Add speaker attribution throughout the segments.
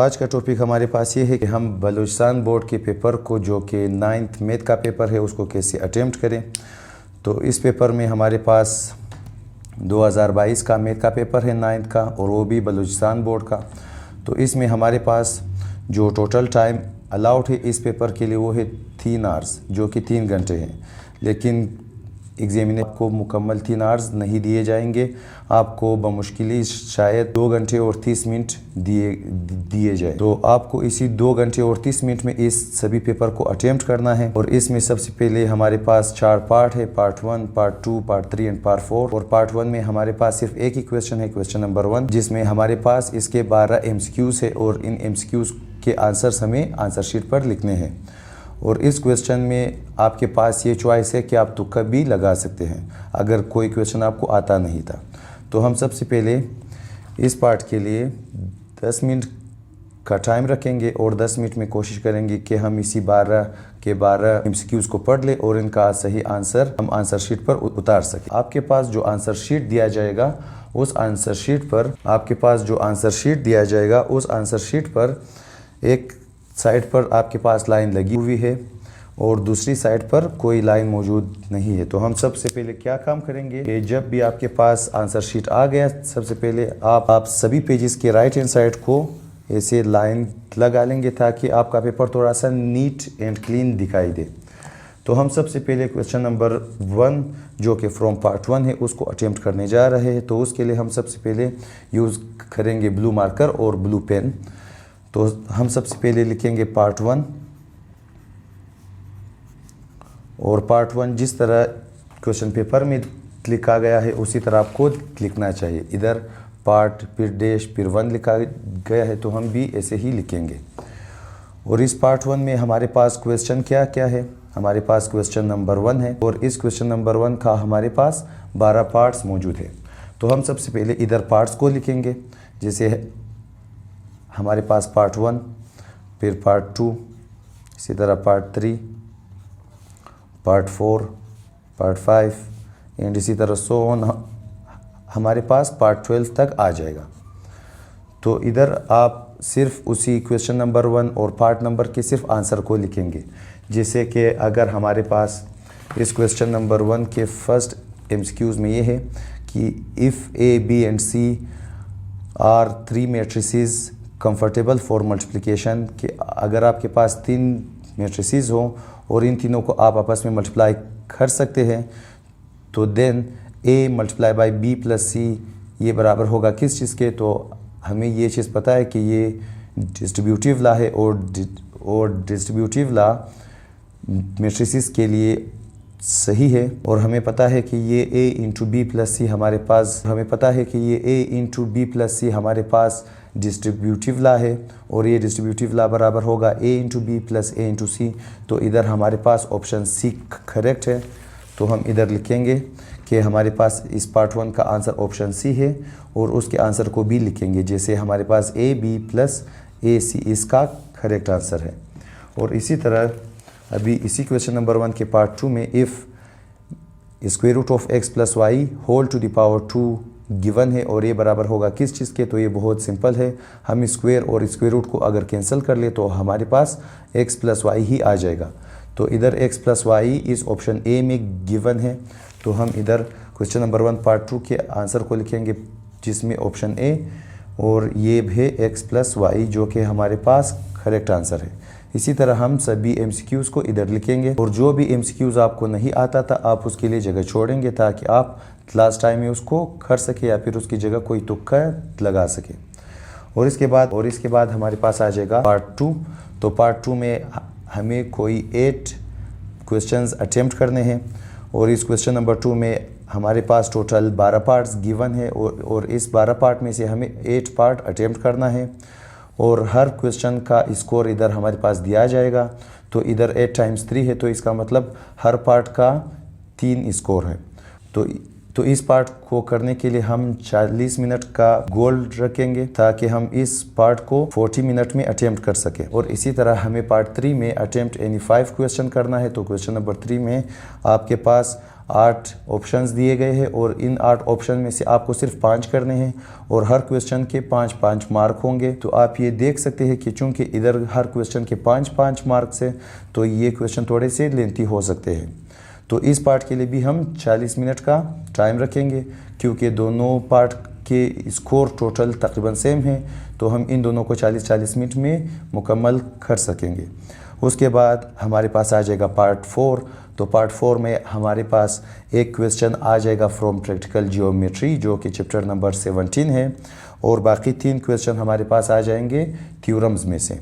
Speaker 1: आज का टॉपिक हमारे पास ये है कि हम बलूचिस्तान बोर्ड के पेपर को, जो कि 9th मैथ का पेपर है, उसको कैसे अटेम्प्ट करें। तो इस पेपर में हमारे पास 2022 का मैथ का पेपर है 9th का, और वो भी बलूचिस्तान बोर्ड का। तो इसमें हमारे पास जो टोटल टाइम अलाउड है इस पेपर के लिए वो है 3 आवर्स, जो कि 3 घंटे हैं। लेकिन एग्जामिनर को मुकम्मल 3 आवर्स नहीं दिए जाएंगे, आपको बमुश्किल शायद 2 घंटे और 30 मिनट दिए जाए। तो आपको इसी 2 घंटे और 30 मिनट में इस सभी पेपर को अटेम्प्ट करना है। और इसमें सबसे पहले हमारे पास 4 पार्ट है, part 1, part 2, part 3 and part 4। और पार्ट 1 में हमारे पास सिर्फ एक ही क्वेश्चन है, क्वेश्चन नंबर 1, जिसमें हमारे पास इसके 12 MCQs है और इन MCQs के आंसर्स हमें आंसर शीट पर लिखने हैं। और इस क्वेश्चन में आपके पास ये चॉइस है कि आप तुक्का भी लगा सकते हैं अगर कोई क्वेश्चन आपको आता नहीं था। तो हम सबसे पहले इस पार्ट के लिए 10 मिनट का टाइम रखेंगे और 10 मिनट में कोशिश करेंगे कि हम इसी 12 के 12 MCQs को पढ़ ले और इनका सही आंसर हम आंसर शीट पर उतार सकें। आपके पास जो आंसर शीट दिया जाएगा उस आंसर शीट पर एक साइड पर आपके पास लाइन लगी हुई है और दूसरी साइड पर कोई लाइन मौजूद नहीं है। तो हम सबसे पहले क्या काम करेंगे कि जब भी आपके पास आंसर शीट आ गया, सबसे पहले आप सभी पेजेस के राइट हैंड साइड को ऐसे लाइन लगा लेंगे ताकि आपका पेपर थोड़ा सा नीट एंड क्लीन दिखाई दे। तो हम सबसे पहले क्वेश्चन नंबर 1 जो कि फ्रॉम पार्ट 1 है उसको अटेम्प्ट करने जा रहे हैं। तो उसके लिए हम सबसे पहले यूज़ करेंगे ब्लू मार्कर और ब्लू पेन। तो हम सबसे पहले लिखेंगे पार्ट 1, और पार्ट 1 जिस तरह क्वेश्चन पेपर में लिखा गया है उसी तरह आपको लिखना चाहिए। इधर पार्ट फिर डैश फिर 1 लिखा गया है, तो हम भी ऐसे ही लिखेंगे। और इस पार्ट 1 में हमारे पास क्वेश्चन क्या क्या है, हमारे पास क्वेश्चन नंबर 1 है और इस क्वेश्चन नंबर 1 का हमारे पास 12 पार्ट्स मौजूद है। तो हम सबसे पहले इधर पार्ट्स को लिखेंगे, जैसे हमारे पास पार्ट 1, फिर पार्ट 2, इसी तरह पार्ट 3, पार्ट 4, पार्ट 5 एंड इसी तरह सो ऑन हमारे पास पार्ट 12 तक आ जाएगा। तो इधर आप सिर्फ उसी क्वेश्चन नंबर 1 और पार्ट नंबर के सिर्फ आंसर को लिखेंगे। जैसे कि अगर हमारे पास इस क्वेश्चन नंबर 1 के फर्स्ट MCQs में ये है कि if A, B and C are 3 matrices comfortable for multiplication, कि अगर आपके पास 3 मैट्रिसेस हो और इन तीनों को आप आपस में मल्टीप्लाई कर सकते हैं, तो then A multiply by B plus C ये बराबर होगा किस चीज़ के। तो हमें ये चीज़ पता है कि ये डिस्ट्रीब्यूटिव लॉ है और डिस्ट्रीब्यूटिव लॉ मैट्रिसेस के लिए सही है। और हमें पता है कि ये A इंटू बी प्लस सी हमारे पास डिस्ट्रीब्यूटिव लॉ है और ये डिस्ट्रीब्यूटिव लॉ बराबर होगा A into b plus A into c. तो इधर हमारे पास ऑप्शन C करेक्ट है। तो हम इधर लिखेंगे कि हमारे पास इस पार्ट 1 का आंसर ऑप्शन C है और उसके आंसर को भी लिखेंगे, जैसे हमारे पास A B plus A C इसका करेक्ट आंसर है। और इसी तरह अभी इसी क्वेश्चन नंबर 1 के पार्ट 2 में if square root of x plus y whole to the power 2 given है और ये बराबर होगा किस चीज़ के। तो ये बहुत सिंपल है, हम स्क्वायर और स्क्वायर रूट को अगर कैंसिल कर ले तो हमारे पास x प्लस वाई ही आ जाएगा। तो इधर x प्लस वाई इस ऑप्शन A में गिवन है। तो हम इधर क्वेश्चन नंबर 1 पार्ट 2 के आंसर को लिखेंगे जिसमें ऑप्शन A और ये है x प्लस वाई जो कि हमारे पास करेक्ट आंसर है। इसी तरह हम सभी MCQs को इधर लिखेंगे और जो भी MCQs आपको नहीं आता था आप उसके लिए जगह छोड़ेंगे ताकि आप लास्ट टाइम में उसको कर सके या फिर उसकी जगह कोई तुक्का लगा सके। और इसके बाद हमारे पास आ जाएगा पार्ट 2। तो पार्ट 2 में हमें कोई 8 क्वेश्चंस अटेम्प्ट करने हैं और इस क्वेश्चन नंबर 2 में हमारे पास टोटल 12 पार्ट्स गिवन है और इस 12 पार्ट में से हमें 8 पार्ट अटेम्प्ट करना है और हर क्वेश्चन का स्कोर इधर हमारे पास दिया जाएगा। तो इधर 8 टाइम्स 3 है, तो इसका मतलब हर पार्ट का 3 स्कोर है। तो इस पार्ट को करने के लिए हम 40 मिनट का गोल रखेंगे ताकि हम इस पार्ट को 40 मिनट में अटेम्प्ट कर सकें। और इसी तरह हमें पार्ट 3 में अटेम्प्ट एनी 5 क्वेश्चन करना है। तो क्वेश्चन नंबर 3 में आपके पास 8 ऑप्शंस दिए गए हैं और इन 8 ऑप्शन में से आपको सिर्फ 5 करने हैं और हर क्वेश्चन के 5-5 मार्क होंगे। तो आप ये देख सकते हैं कि चूंकि इधर हर क्वेश्चन के 5-5 मार्क्स है तो ये क्वेश्चन थोड़े से लेंथी हो सकते हैं। तो इस पार्ट के लिए भी हम 40 मिनट का टाइम रखेंगे क्योंकि दोनों पार्ट के स्कोर टोटल तकरीबन सेम है, तो हम इन दोनों को 40-40 मिनट में मुकम्मल कर सकेंगे। उसके बाद हमारे पास आ जाएगा पार्ट 4। तो पार्ट 4 में हमारे पास एक क्वेश्चन आ जाएगा फ्रॉम प्रैक्टिकल जियोमेट्री जो कि चैप्टर नंबर 17 है और बाकी 3 क्वेश्चन हमारे पास आ जाएंगे थ्योरम्स में से।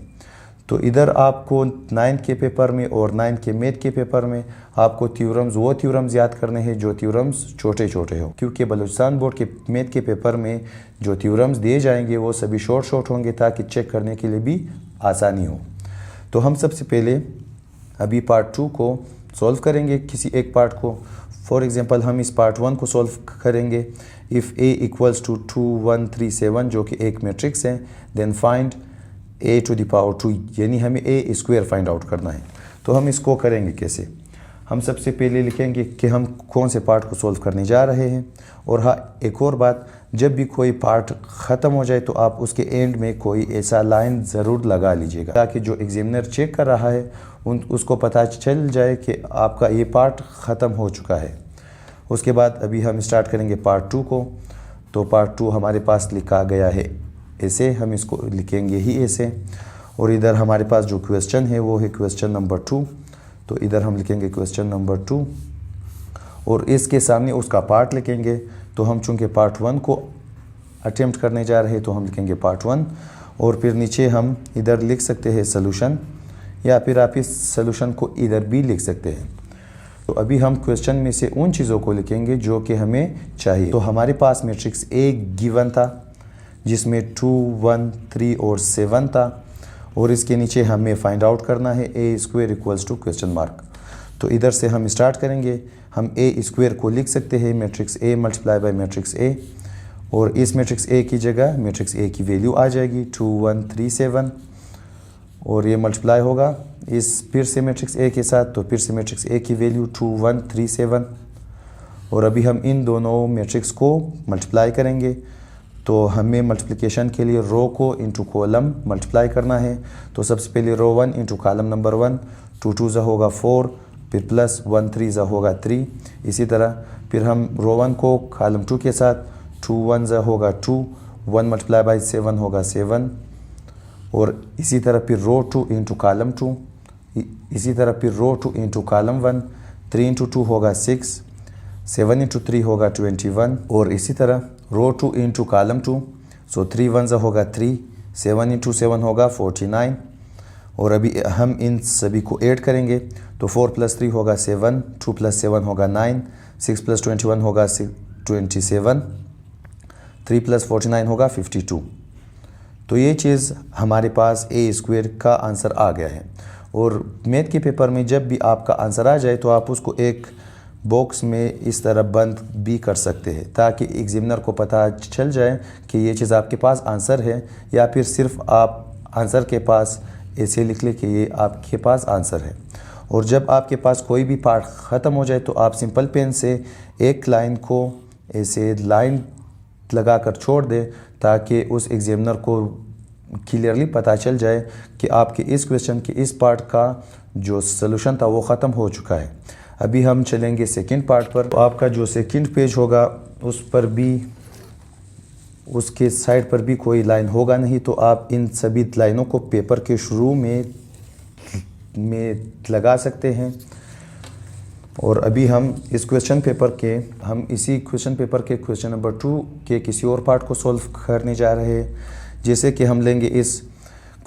Speaker 1: तो इधर आपको 9th के पेपर में और 9th के मैथ के पेपर में आपको वो थ्योरम्स याद करने हैं जो थ्योरम्स छोटे छोटे हो, क्योंकि बलूचिस्तान बोर्ड के मैथ के पेपर में जो थ्योरम्स दिए जाएंगे वो सभी शॉर्ट होंगे ताकि चेक करने के लिए भी आसानी हो। तो हम सबसे पहले अभी पार्ट 2 को सॉल्व करेंगे, किसी एक पार्ट को। फॉर एग्जांपल हम इस पार्ट 1 को सॉल्व करेंगे। इफ़ a इक्वल्स टू 2 1 3 7 जो कि एक मैट्रिक्स है, then find a to the power 2, यानी हमें a स्क्वायर फाइंड आउट करना है। तो हम इसको करेंगे कैसे? हम सबसे पहले लिखेंगे कि हम कौन से पार्ट को सॉल्व करने जा रहे हैं। और हाँ, एक और बात, जब भी कोई पार्ट ख़त्म हो जाए तो आप उसके एंड में कोई ऐसा लाइन ज़रूर लगा लीजिएगा ताकि जो एग्जामिनर चेक कर रहा है उसको पता चल जाए कि आपका ये पार्ट ख़त्म हो चुका है। उसके बाद अभी हम स्टार्ट करेंगे पार्ट 2 को। तो पार्ट 2 हमारे पास लिखा गया है ऐसे, हम इसको लिखेंगे ही ऐसे। और इधर हमारे पास जो क्वेश्चन है वो है क्वेश्चन नंबर 2। तो इधर हम लिखेंगे क्वेश्चन नंबर 2 और इसके सामने उसका पार्ट लिखेंगे। तो हम चूँकि पार्ट 1 को अटेम्प्ट करने जा रहे हैं तो हम लिखेंगे पार्ट 1 और फिर नीचे हम इधर लिख सकते हैं सॉल्यूशन, या फिर आप इस सॉल्यूशन को इधर भी लिख सकते हैं। तो अभी हम क्वेश्चन में से उन चीज़ों को लिखेंगे जो कि हमें चाहिए। तो हमारे पास मैट्रिक्स A गिवन था जिसमें 2 1 3 और 7 था और इसके नीचे हमें फाइंड आउट करना है a square equals to question mark. तो इधर से हम स्टार्ट करेंगे। हम a स्क्वायर को लिख सकते हैं matrix A multiply by matrix A, और इस मैट्रिक्स A की जगह मैट्रिक्स A की वैल्यू आ जाएगी 2 1 3 7 और ये मल्टीप्लाई होगा इस फिर से मैट्रिक्स A के साथ। तो फिर से मैट्रिक्स A की वैल्यू 2 1 3 7 और अभी हम इन दोनों मैट्रिक्स को मल्टीप्लाई करेंगे। तो हमें मल्टीप्लिकेशन के लिए रो को इंटू कॉलम मल्टीप्लाई करना है। तो सबसे पहले रो 1 इंटू कॉलम नंबर 1, 2 2 ज़ा होगा 4, फिर प्लस 1 3 ज़ा होगा 3। इसी तरह फिर हम रो 1 को कॉलम 2 के साथ 2 1 ज़ा होगा 2, 1 मल्टीप्लाई बाई 7 होगा 7 और इसी तरह फिर रो 2 इंटू कॉलम 2, इसी तरह फिर रो 2 इंटू कॉलम 1, 3 इंटू 2 होगा 6, 7 इंटू 3 होगा 21 और इसी तरह रो 2 इंटू कॉलम 2, सो 3 1 होगा 3, 7 इंटू 7 होगा 49 और अभी हम इन सभी को ऐड करेंगे। तो 4 + 3 होगा 7, 2 + 7 होगा 9, 6 + 21 होगा 27, 3 + 49 होगा 52। तो ये चीज़ हमारे पास a स्क्वायर का आंसर आ गया है। और मैथ के पेपर में जब भी आपका आंसर आ जाए तो आप उसको एक बॉक्स में इस तरह बंद भी कर सकते हैं ताकि एग्जामिनर को पता चल जाए कि ये चीज़ आपके पास आंसर है, या फिर सिर्फ आप आंसर के पास ऐसे लिख ले कि ये आपके पास आंसर है। और जब आपके पास कोई भी पार्ट ख़त्म हो जाए तो आप सिंपल पेन से एक लाइन को ऐसे लाइन लगा कर छोड़ दें ताकि उस एग्जामिनर को क्लियरली पता चल जाए कि आपके इस क्वेश्चन के इस पार्ट का जो सलूशन था वो ख़त्म हो चुका है। अभी हम चलेंगे सेकंड पार्ट पर। तो आपका जो सेकंड पेज होगा उस पर भी उसके साइड पर भी कोई लाइन होगा नहीं, तो आप इन सभी लाइनों को पेपर के शुरू में लगा सकते हैं। और अभी हम इस क्वेश्चन पेपर के इसी क्वेश्चन पेपर के क्वेश्चन नंबर 2 के किसी और पार्ट को सॉल्व करने जा रहे हैं। जैसे कि हम लेंगे इस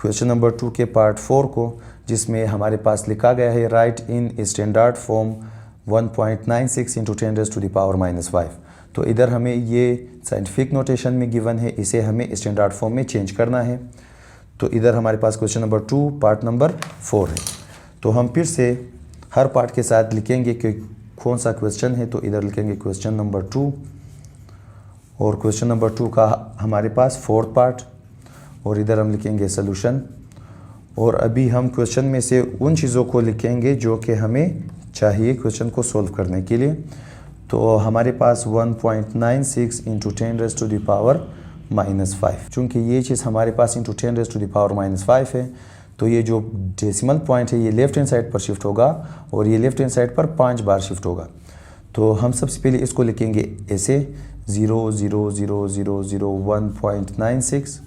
Speaker 1: क्वेश्चन नंबर 2 के पार्ट 4 को, जिसमें हमारे पास लिखा गया है राइट इन स्टैंडर्ड फॉर्म 1.96 × 10⁻⁵। तो इधर हमें ये साइंटिफिक नोटेशन में गिवन है, इसे हमें स्टैंडर्ड फॉर्म में चेंज करना है। तो इधर हमारे पास क्वेश्चन नंबर 2 पार्ट नंबर 4 है। तो हम फिर से हर पार्ट के साथ लिखेंगे कि कौन सा क्वेश्चन है। तो इधर लिखेंगे क्वेश्चन नंबर 2 और क्वेश्चन नंबर 2 का हमारे पास 4th पार्ट और इधर हम लिखेंगे सॉल्यूशन। और अभी हम क्वेश्चन में से उन चीज़ों को लिखेंगे जो कि हमें चाहिए क्वेश्चन को सॉल्व करने के लिए। तो हमारे पास 1.96 इंटू 10⁻⁻⁵ चूँकि ये चीज़ हमारे पास इंटू 10⁻⁻⁵ है, तो ये जो डेसिमल पॉइंट है ये लेफ्ट हैंड साइड पर शिफ्ट होगा और ये लेफ्ट हैंड साइड पर 5 बार शिफ्ट होगा। तो हम सबसे पहले इसको लिखेंगे ऐसे 0.196।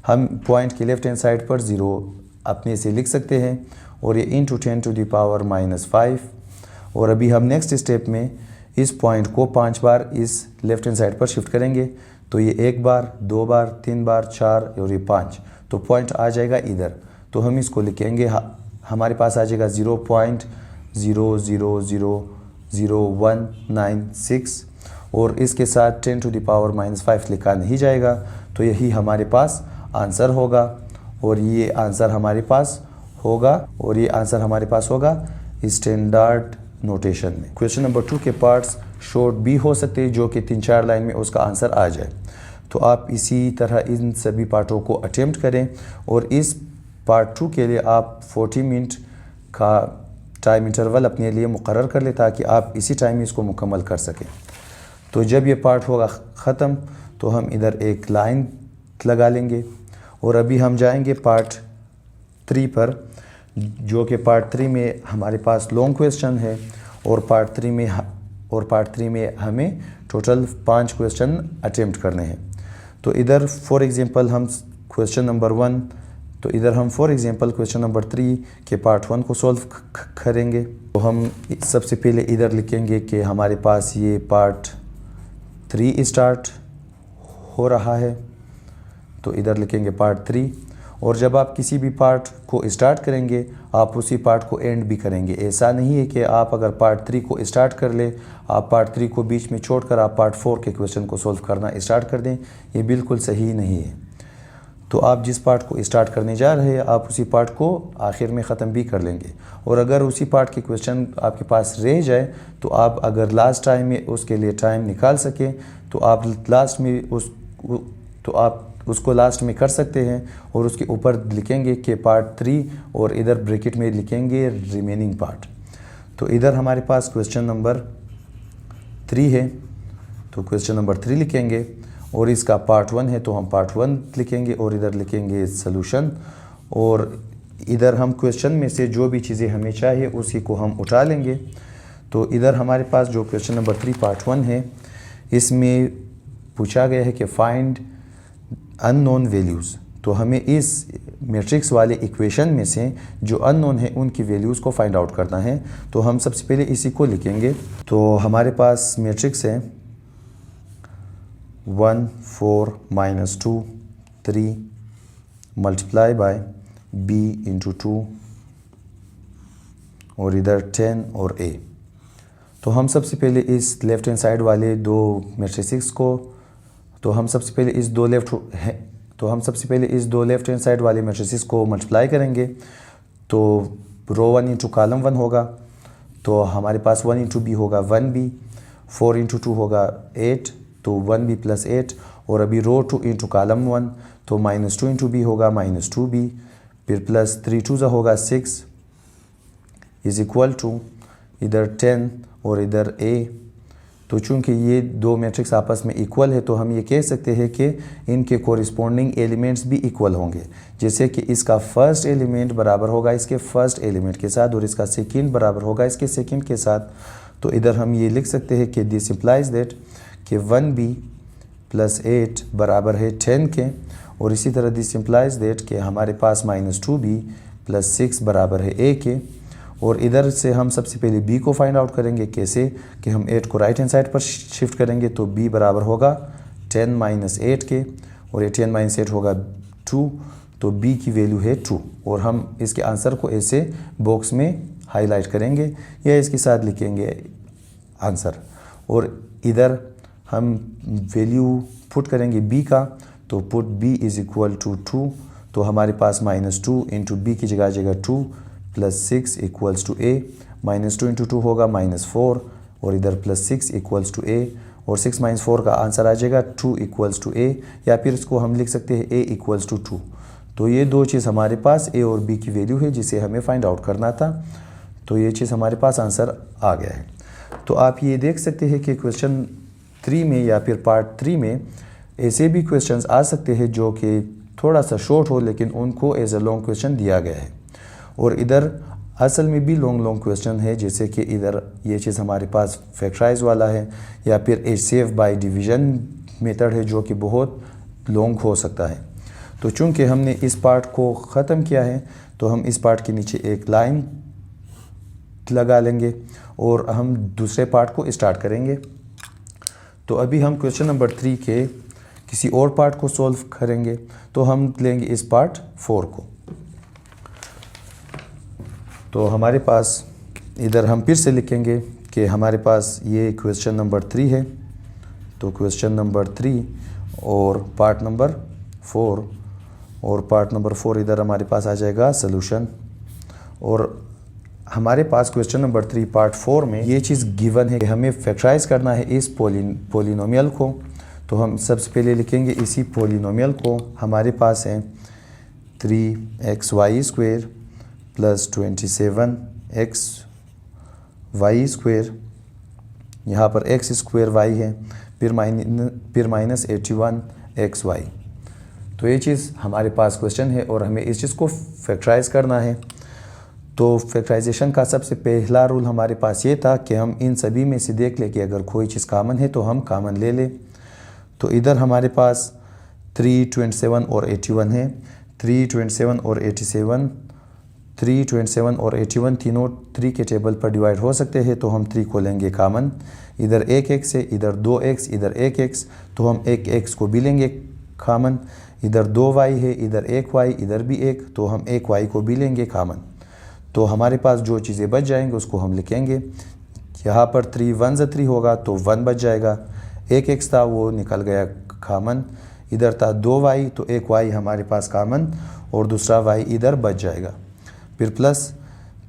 Speaker 1: हम पॉइंट के लेफ्ट हैंड साइड पर 0 अपने से लिख सकते हैं और ये इंटू 10⁻⁵ और अभी हम नेक्स्ट स्टेप में इस पॉइंट को 5 बार इस लेफ्ट हैंड साइड पर शिफ्ट करेंगे। तो ये 1 बार, 2 बार, 3 बार, 4 और ये 5, तो पॉइंट आ जाएगा इधर। तो हम इसको लिखेंगे, हमारे पास आ जाएगा 0.00000196 और इसके साथ 10⁻⁻⁵ लिखा नहीं जाएगा। तो यही हमारे पास आंसर होगा और ये आंसर हमारे पास होगा स्टैंडर्ड नोटेशन में। क्वेश्चन नंबर 2 के पार्ट्स शॉर्ट भी हो सकते हैं जो कि 3-4 लाइन में उसका आंसर आ जाए। तो आप इसी तरह इन सभी पार्टों को अटेम्प्ट करें और इस पार्ट 2 के लिए आप 40 मिनट का टाइम इंटरवल अपने लिए मुकर्रर कर लें ताकि आप इसी टाइम में इसको मुकम्मल कर सकें। तो जब ये पार्ट होगा ख़त्म तो हम इधर एक लाइन लगा लेंगे और अभी हम जाएंगे पार्ट 3 पर, जो कि पार्ट 3 में हमारे पास लॉन्ग क्वेश्चन है और पार्ट 3 में हमें टोटल 5 क्वेश्चन अटेम्प्ट करने हैं। तो इधर फॉर एग्जांपल हम क्वेश्चन नंबर 3 के पार्ट 1 को सॉल्व करेंगे। तो हम सबसे पहले इधर लिखेंगे कि हमारे पास ये पार्ट 3 स्टार्ट हो रहा है, तो इधर लिखेंगे पार्ट 3। और जब आप किसी भी पार्ट को स्टार्ट करेंगे आप उसी पार्ट को एंड भी करेंगे। ऐसा नहीं है कि आप अगर पार्ट 3 को स्टार्ट कर ले, आप पार्ट 3 को बीच में छोड़कर आप पार्ट 4 के क्वेश्चन को सॉल्व करना स्टार्ट कर दें, ये बिल्कुल सही नहीं है। तो आप जिस पार्ट को स्टार्ट करने जा रहे हैं आप उसी पार्ट को आखिर में ख़त्म भी कर लेंगे। और अगर उसी पार्ट के क्वेश्चन आपके पास रह जाए तो आप अगर लास्ट टाइम में उसके लिए टाइम निकाल सकें तो आप लास्ट में उसको लास्ट में कर सकते हैं और उसके ऊपर लिखेंगे कि पार्ट 3 और इधर ब्रैकेट में लिखेंगे रिमेनिंग पार्ट। तो इधर हमारे पास क्वेश्चन नंबर 3 है, तो क्वेश्चन नंबर 3 लिखेंगे और इसका पार्ट 1 है तो हम पार्ट 1 लिखेंगे और इधर लिखेंगे सॉल्यूशन। और इधर हम क्वेश्चन में से जो भी चीज़ें हमें चाहिए उसी को हम उठा लेंगे। तो इधर हमारे पास जो क्वेश्चन नंबर 3 पार्ट 1 है, इसमें पूछा गया है कि फाइंड अननोन वैल्यूज़। तो हमें इस मैट्रिक्स वाले इक्वेशन में से जो अननोन है उनकी वैल्यूज़ को फाइंड आउट करना है। तो हम सबसे पहले इसी को लिखेंगे। तो हमारे पास मैट्रिक्स है 1 4 -2 3 मल्टीप्लाई बाय b इंटू 2 और इधर 10 और a। तो हम सबसे पहले इस लेफ्ट हैंड साइड वाले दो मैट्रिसेस को तो हम सबसे पहले इस दो लेफ्ट हैंड साइड वाले मैट्रिसेस को मल्टीप्लाई करेंगे। तो रो 1 इंटू कॉलम 1 होगा, तो हमारे पास 1 इंटू बी होगा 1b, 4 इंटू 2 होगा 8, तो 1b प्लस 8। और अभी रो 2 इंटू कॉलम 1 तो -2 इंटू बी होगा -2b, फिर प्लस 3 2 होगा 6 इज इक्वल टू इधर 10 और इधर a। तो चूंकि ये दो मैट्रिक्स आपस में इक्वल है तो हम ये कह सकते हैं कि इनके कोरिस्पोंडिंग एलिमेंट्स भी इक्वल होंगे। जैसे कि इसका फर्स्ट एलिमेंट बराबर होगा इसके फर्स्ट एलिमेंट के साथ और इसका सेकंड बराबर होगा इसके सेकंड के साथ। तो इधर हम ये लिख सकते हैं कि दिस इंप्लाइज दैट कि 1b प्लस 8 बराबर है 10 के। और इसी तरह दिस इंप्लाइज दैट कि हमारे पास -2b प्लस 6 बराबर है a के। और इधर से हम सबसे पहले b को फाइंड आउट करेंगे। कैसे कि हम 8 को राइट हैंड साइड पर शिफ्ट करेंगे तो b बराबर होगा 10 - 8 के और ये 10 - 8 होगा 2, तो b की वैल्यू है 2। और हम इसके आंसर को ऐसे बॉक्स में हाईलाइट करेंगे या इसके साथ लिखेंगे आंसर। और इधर हम वैल्यू पुट करेंगे b का, तो put b is equal to 2। तो हमारे पास -2 इंटू बी की जगह आ जाएगा 2 plus 6 equals to a। -2 into 2 होगा -4 और इधर प्लस 6 इक्वल्स टू a। और 6 - 4 का आंसर आ जाएगा 2 इक्वल्स टू a, या फिर इसको हम लिख सकते हैं a इक्वल्स टू 2। तो ये दो चीज़ हमारे पास a और b की वैल्यू है जिसे हमें फाइंड आउट करना था। तो ये चीज़ हमारे पास आंसर आ गया है। तो आप ये देख सकते हैं कि क्वेश्चन 3 में या फिर पार्ट 3 में ऐसे भी क्वेश्चंस आ सकते हैं जो कि थोड़ा सा शॉर्ट हो, लेकिन उनको एज अ लॉन्ग क्वेश्चन दिया गया है। और इधर असल में भी लॉन्ग क्वेश्चन है, जैसे कि इधर ये चीज़ हमारे पास फैक्टराइज वाला है, या फिर HCF बाय डिवीज़न मेथड है जो कि बहुत लॉन्ग हो सकता है। तो चूंकि हमने इस पार्ट को ख़त्म किया है तो हम इस पार्ट के नीचे एक लाइन लगा लेंगे और हम दूसरे पार्ट को स्टार्ट करेंगे। तो अभी हम क्वेश्चन नंबर 3 के किसी और पार्ट को सॉल्व करेंगे। तो हम लेंगे इस पार्ट 4 को। तो हमारे पास इधर हम फिर से लिखेंगे कि हमारे पास ये क्वेश्चन नंबर 3 है। तो क्वेश्चन नंबर 3 और पार्ट नंबर 4, और पार्ट नंबर 4 इधर हमारे पास आ जाएगा सॉल्यूशन। और हमारे पास क्वेश्चन नंबर 3 पार्ट 4 में ये चीज़ गिवन है कि हमें फैक्टराइज करना है इस पोलिनोमियल को। तो हम सबसे पहले लिखेंगे इसी पोलिनोमियल को। हमारे पास है 3xy² प्लस 27xy², यहाँ पर x² y है, फिर माइनस 81xy। तो ये चीज़ हमारे पास क्वेश्चन है और हमें इस चीज़ को फैक्टराइज करना है। तो फैक्टराइजेशन का सबसे पहला रूल हमारे पास ये था कि हम इन सभी में से देख लें कि अगर कोई चीज़ कॉमन है तो हम कॉमन ले लें। तो इधर हमारे पास 3, 27 और 81 है। 3, 27 और 81 तीनों 3 के टेबल पर डिवाइड हो सकते हैं, तो हम 3 को लेंगे कॉमन। इधर एक x है, इधर 2x, इधर एक x, तो हम एक x को भी लेंगे कॉमन। इधर 2y है, इधर एक y, इधर भी एक, तो हम एक y को भी लेंगे कॉमन। तो हमारे पास जो चीज़ें बच जाएंगे उसको हम लिखेंगे। यहाँ पर 3 1 × 3 होगा तो 1 बच जाएगा। एक x था वो निकल गया कॉमन। इधर था 2y, तो एक y हमारे पास कॉमन और दूसरा y इधर बच जाएगा। फिर प्लस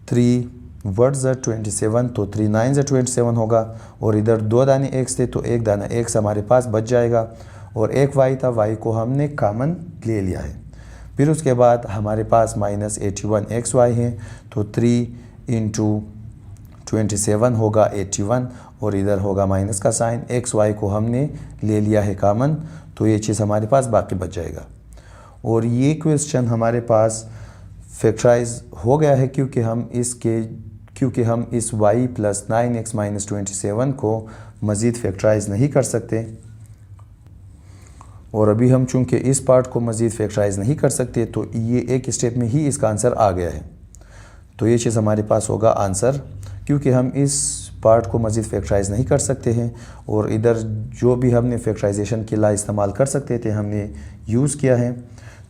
Speaker 1: 3 वर्ड्स 27, तो 3 9 27 होगा। और इधर 2 दाने x थे तो एक दाना x हमारे पास बच जाएगा। और एक y था, y को हमने कॉमन ले लिया है। फिर उसके बाद हमारे पास माइनस 81xy है, तो 3 × 27 होगा 81, और इधर होगा माइनस का साइन। xy को हमने ले लिया है कॉमन, तो ये चीज़ हमारे पास बाकी बच जाएगा। और ये क्वेश्चन हमारे पास फैक्टराइज हो गया है क्योंकि हम इस y प्लस 9x माइनस 27 को मज़ीद फैक्टराइज नहीं कर सकते। और अभी हम चूंकि इस पार्ट को मज़ीद फैक्टराइज नहीं कर सकते, तो ये एक स्टेप में ही इसका आंसर आ गया है। तो ये चीज़ हमारे पास होगा आंसर, क्योंकि हम इस पार्ट को मज़ीद फैक्टराइज नहीं कर सकते हैं। और इधर जो भी हमने फैक्टराइजेशन के लिए इस्तेमाल कर सकते थे हमने यूज़ किया है।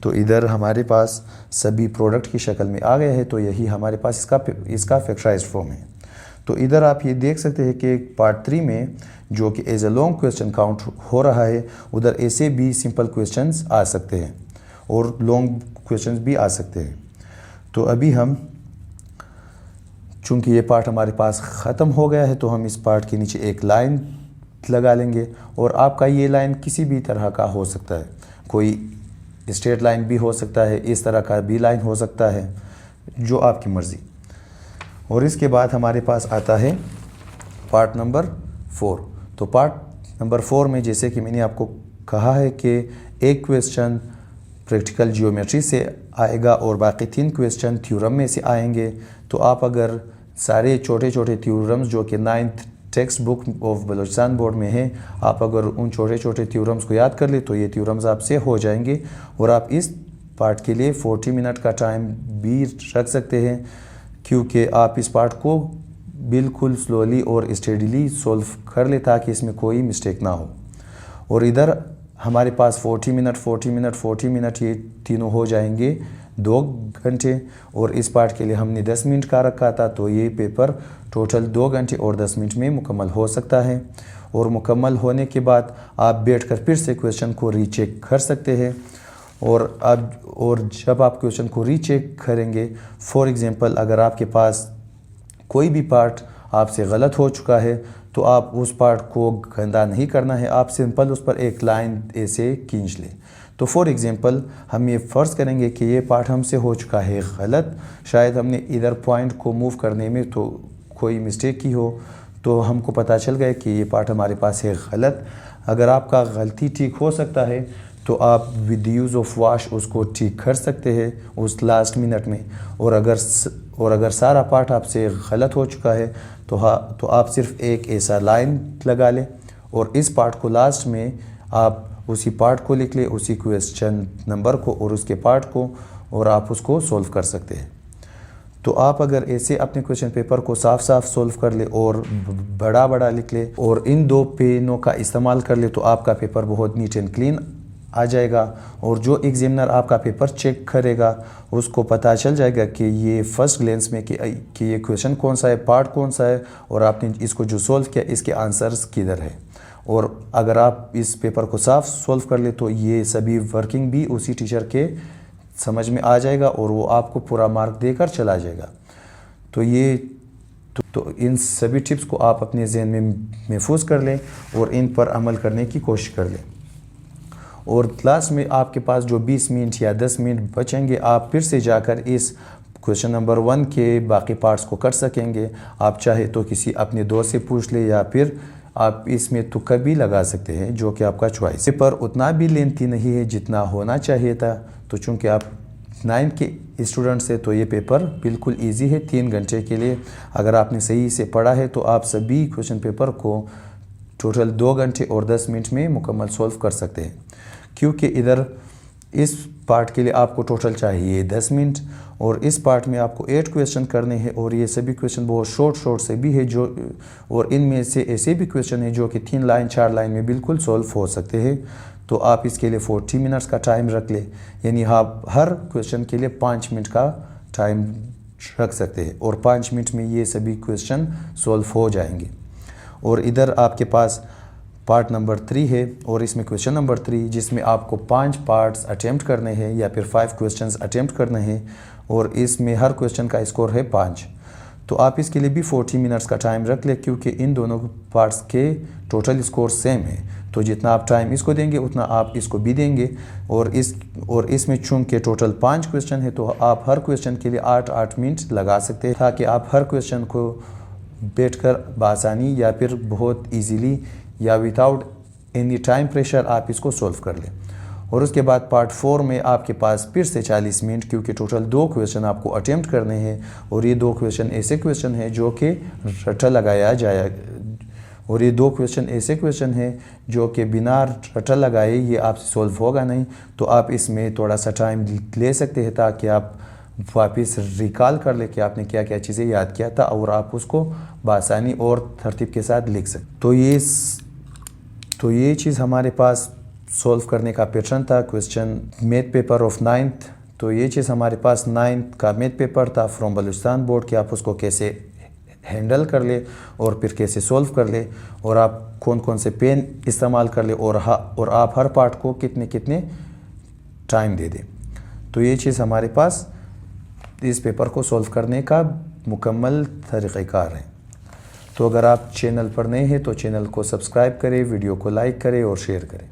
Speaker 1: तो इधर हमारे पास सभी प्रोडक्ट की शक्ल में आ गया है, तो यही हमारे पास इसका फैक्टराइज फॉर्म है। तो इधर आप ये देख सकते हैं कि पार्ट 3 में जो कि as a long question count हो रहा है, उधर ऐसे भी सिंपल क्वेश्चंस आ सकते हैं और लॉन्ग क्वेश्चंस भी आ सकते हैं। तो अभी हम चूंकि ये पार्ट हमारे पास ख़त्म हो गया है, तो हम इस पार्ट के नीचे एक लाइन लगा लेंगे। और आपका ये लाइन किसी भी तरह का हो सकता है, कोई स्ट्रेट लाइन भी हो सकता है, इस तरह का भी लाइन हो सकता है, जो आपकी मर्ज़ी। और इसके बाद हमारे पास आता है पार्ट नंबर 4। तो पार्ट नंबर 4 में जैसे कि मैंने आपको कहा है कि एक क्वेश्चन प्रैक्टिकल जियोमेट्री से आएगा और बाकी 3 क्वेश्चन थ्योरम में से आएंगे। तो आप अगर सारे छोटे छोटे थ्योरम्स जो कि 9th text book of Balochistan board में है, आप अगर उन छोटे छोटे थ्योरम्स को याद कर ले तो ये थ्योरम्स आपसे हो जाएंगे। और आप इस पार्ट के लिए 40 मिनट का टाइम भी रख सकते हैं, क्योंकि आप इस पार्ट को बिल्कुल स्लोली और स्टेडीली सॉल्व कर ले ताकि इसमें कोई मिस्टेक ना हो। और इधर हमारे पास 40 मिनट ये तीनों हो जाएंगे 2 घंटे। और इस पार्ट के लिए हमने 10 मिनट का रखा था, तो ये पेपर टोटल 2 घंटे और 10 मिनट में मुकम्मल हो सकता है। और मुकम्मल होने के बाद आप बैठकर फिर से क्वेश्चन को रीचेक कर सकते हैं। और जब आप क्वेश्चन को रीचेक करेंगे, फॉर एग्जांपल अगर आपके पास कोई भी पार्ट आपसे गलत हो चुका है, तो आप उस पार्ट को गंदा नहीं करना है, आप सिंपल उस पर एक लाइन ऐसे खींच लें। तो फॉर एग्जांपल हम ये फ़र्ज़ करेंगे कि ये पार्ट हमसे हो चुका है गलत, शायद हमने इधर पॉइंट को मूव करने में तो कोई मिस्टेक की हो, तो हमको पता चल गया कि ये पार्ट हमारे पास है गलत। अगर आपका गलती ठीक हो सकता है तो आप विद यूज़ ऑफ वाश उसको ठीक कर सकते हैं उस लास्ट मिनट में। और अगर सारा पार्ट आपसे गलत हो चुका है तो आप सिर्फ एक ऐसा लाइन लगा लें और इस पार्ट को लास्ट में आप उसी पार्ट को लिख लें, उसी क्वेश्चन नंबर को और उसके पार्ट को, और आप उसको सॉल्व कर सकते हैं। तो आप अगर ऐसे अपने क्वेश्चन पेपर को साफ साफ सॉल्व कर ले और बड़ा बड़ा लिख ले और इन 2 पेनों का इस्तेमाल कर ले तो आपका पेपर बहुत नीट एंड क्लीन आ जाएगा। और जो एग्जामिनर आपका पेपर चेक करेगा उसको पता चल जाएगा कि ये फर्स्ट ग्लेंस में कि ये क्वेश्चन कौन सा है, पार्ट कौन सा है, और आपने इसको जो सॉल्व किया इसके आंसर्स किधर है। और अगर आप इस पेपर को साफ सॉल्व कर ले तो ये सभी वर्किंग भी उसी टीचर के समझ में आ जाएगा और वो आपको पूरा मार्क देकर चला जाएगा। तो इन सभी टिप्स को आप अपने जहन में महफूज कर लें और इन पर अमल करने की कोशिश कर लें। और क्लास में आपके पास जो 20 मिनट या 10 मिनट बचेंगे आप फिर से जाकर इस क्वेश्चन नंबर 1 के बाकी पार्ट्स को कर सकेंगे। आप चाहे तो किसी अपने दोस्त से पूछ ले या फिर आप इसमें तुक्का भी लगा सकते हैं, जो कि आपका चॉइस है। पर उतना भी लेंथी नहीं है जितना होना चाहिए था। तो चूँकि आप 9 के स्टूडेंट से तो ये पेपर बिल्कुल इजी है 3 घंटे के लिए। अगर आपने सही से पढ़ा है तो आप सभी क्वेश्चन पेपर को टोटल 2 घंटे और 10 मिनट में मुकम्मल सॉल्व कर सकते हैं। क्योंकि इधर इस पार्ट के लिए आपको टोटल चाहिए 10 मिनट और इस पार्ट में आपको 8 क्वेश्चन करने हैं और ये सभी क्वेश्चन बहुत शॉर्ट से भी है जो, और इनमें से ऐसे भी क्वेश्चन है जो कि 3 लाइन 4 लाइन में बिल्कुल सॉल्व हो सकते हैं। तो आप इसके लिए 40 मिनट्स का टाइम रख ले, यानी आप हर क्वेश्चन के लिए 5 मिनट का टाइम रख सकते हैं और 5 मिनट में ये सभी क्वेश्चन सॉल्व हो जाएंगे। और इधर आपके पास पार्ट नंबर 3 है और इसमें क्वेश्चन नंबर 3 जिसमें आपको 5 पार्ट्स अटेम्प्ट करने हैं या फिर 5 क्वेश्चंस अटेम्प्ट करने हैं और इसमें हर क्वेश्चन का स्कोर है 5। तो आप इसके लिए भी 40 मिनट्स का टाइम रख ले, क्योंकि इन दोनों पार्ट्स के टोटल स्कोर सेम है। तो जितना आप टाइम इसको देंगे उतना आप इसको भी देंगे। और इसमें चूँकि टोटल 5 क्वेश्चन है तो आप हर क्वेश्चन के लिए 8-8 मिनट लगा सकते हैं, ताकि आप हर क्वेश्चन को बैठकर बआसानी या फिर बहुत ईजीली या विदाउट एनी टाइम प्रेशर आप इसको सॉल्व कर लें। और उसके बाद पार्ट 4 में आपके पास फिर से 40 मिनट, क्योंकि टोटल 2 क्वेश्चन आपको अटेम्प्ट करने हैं और ये 2 क्वेश्चन ऐसे क्वेश्चन हैं जो कि रटा लगाया जाए, और ये 2 क्वेश्चन ऐसे क्वेश्चन हैं जो कि बिना रटा लगाए ये आपसे सॉल्व होगा नहीं। तो आप इसमें थोड़ा सा टाइम ले सकते हैं ताकि आप वापस रिकॉल कर ले कि आपने क्या क्या चीज़ें याद किया था और आप उसको बआसानी और तरतीब के साथ लिख सकते। तो ये चीज़ हमारे पास सॉल्व करने का पैटर्न था question math paper of 9th। तो ये चीज़ हमारे पास 9th का मैथ पेपर था फ्रॉम बलूचिस्तान बोर्ड कि आप उसको कैसे हैंडल कर ले और फिर कैसे सॉल्व कर ले और आप कौन कौन से पेन इस्तेमाल कर ले और आप हर पार्ट को कितने कितने टाइम दे दें। तो ये चीज़ हमारे पास इस पेपर को सॉल्व करने का मुकम्मल तरीक़ाकार है। तो अगर आप चैनल पर नए हैं तो चैनल को सब्सक्राइब करें, वीडियो को लाइक करें और शेयर करें।